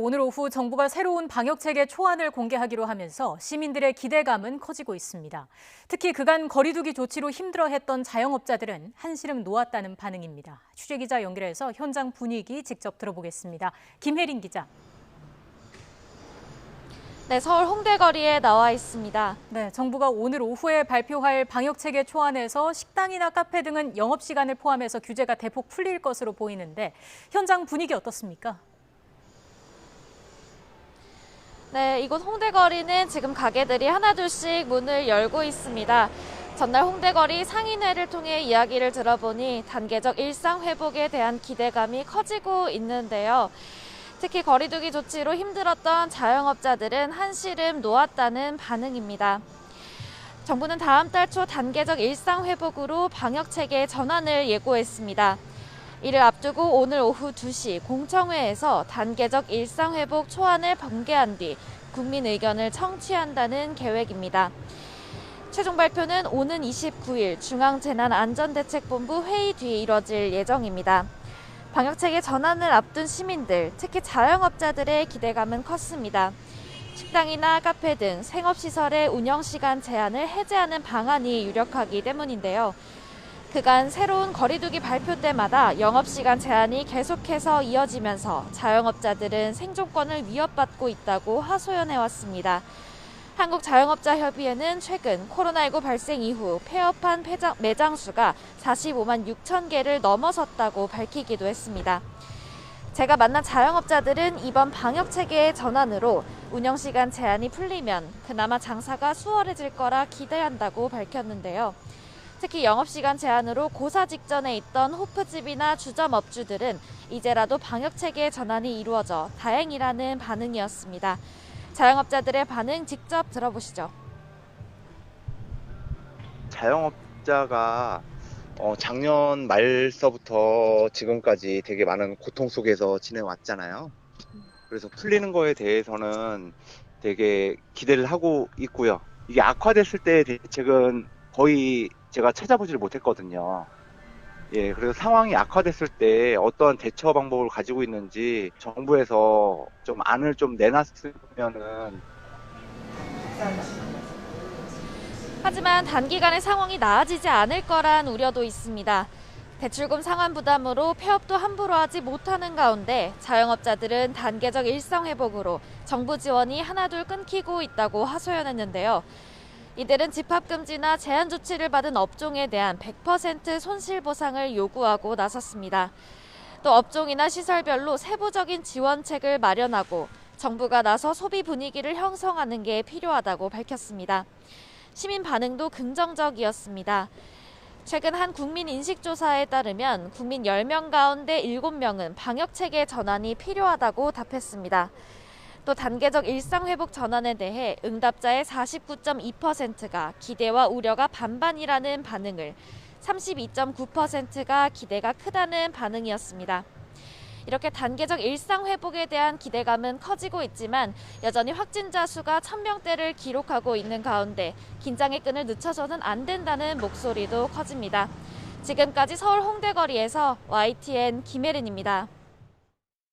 오늘 오후 정부가 새로운 방역체계 초안을 공개하기로 하면서 시민들의 기대감은 커지고 있습니다. 특히 그간 거리두기 조치로 힘들어했던 자영업자들은 한시름 놓았다는 반응입니다. 취재기자 연결해서 현장 분위기 직접 들어보겠습니다. 김혜린 기자. 네, 서울 홍대 거리에 나와 있습니다. 네, 정부가 오늘 오후에 발표할 방역체계 초안에서 식당이나 카페 등은 영업시간을 포함해서 규제가 대폭 풀릴 것으로 보이는데 현장 분위기 어떻습니까? 네, 이곳 홍대거리는 지금 가게들이 하나둘씩 문을 열고 있습니다. 전날 홍대거리 상인회를 통해 이야기를 들어보니 단계적 일상 회복에 대한 기대감이 커지고 있는데요. 특히 거리두기 조치로 힘들었던 자영업자들은 한시름 놓았다는 반응입니다. 정부는 다음 달 초 단계적 일상 회복으로 방역체계 전환을 예고했습니다. 이를 앞두고 오늘 오후 2시 공청회에서 단계적 일상회복 초안을 공개한 뒤 국민 의견을 청취한다는 계획입니다. 최종 발표는 오는 29일 중앙재난안전대책본부 회의 뒤에 이뤄질 예정입니다. 방역체계 전환을 앞둔 시민들, 특히 자영업자들의 기대감은 컸습니다. 식당이나 카페 등 생업시설의 운영시간 제한을 해제하는 방안이 유력하기 때문인데요. 그간 새로운 거리두기 발표 때마다 영업시간 제한이 계속해서 이어지면서 자영업자들은 생존권을 위협받고 있다고 하소연해왔습니다. 한국자영업자협의회는 최근 코로나19 발생 이후 폐업한 매장 수가 45만 6천 개를 넘어섰다고 밝히기도 했습니다. 제가 만난 자영업자들은 이번 방역체계의 전환으로 운영시간 제한이 풀리면 그나마 장사가 수월해질 거라 기대한다고 밝혔는데요. 특히 영업시간 제한으로 고사 직전에 있던 호프집이나 주점 업주들은 이제라도 방역체계 전환이 이루어져 다행이라는 반응이었습니다. 자영업자들의 반응 직접 들어보시죠. 자영업자가 작년 말서부터 지금까지 되게 많은 고통 속에서 지내왔잖아요. 그래서 풀리는 거에 대해서는 되게 기대를 하고 있고요. 이게 악화됐을 때의 대책은 거의 제가 찾아보지를 못했거든요. 예, 그래서 상황이 악화됐을 때 어떠한 대처 방법을 가지고 있는지 정부에서 좀 안을 좀 내놨으면은. 하지만 단기간에 상황이 나아지지 않을 거란 우려도 있습니다. 대출금 상환 부담으로 폐업도 함부로 하지 못하는 가운데 자영업자들은 단계적 일상 회복으로 정부 지원이 하나둘 끊기고 있다고 하소연했는데요. 이들은 집합금지나 제한 조치를 받은 업종에 대한 100% 손실보상을 요구하고 나섰습니다. 또 업종이나 시설별로 세부적인 지원책을 마련하고 정부가 나서 소비 분위기를 형성하는 게 필요하다고 밝혔습니다. 시민 반응도 긍정적이었습니다. 최근 한 국민 인식조사에 따르면 국민 10명 가운데 7명은 방역체계 전환이 필요하다고 답했습니다. 또 단계적 일상회복 전환에 대해 응답자의 49.2%가 기대와 우려가 반반이라는 반응을, 32.9%가 기대가 크다는 반응이었습니다. 이렇게 단계적 일상회복에 대한 기대감은 커지고 있지만 여전히 확진자 수가 1000명대를 기록하고 있는 가운데 긴장의 끈을 늦춰서는 안 된다는 목소리도 커집니다. 지금까지 서울 홍대거리에서 YTN 김혜린입니다.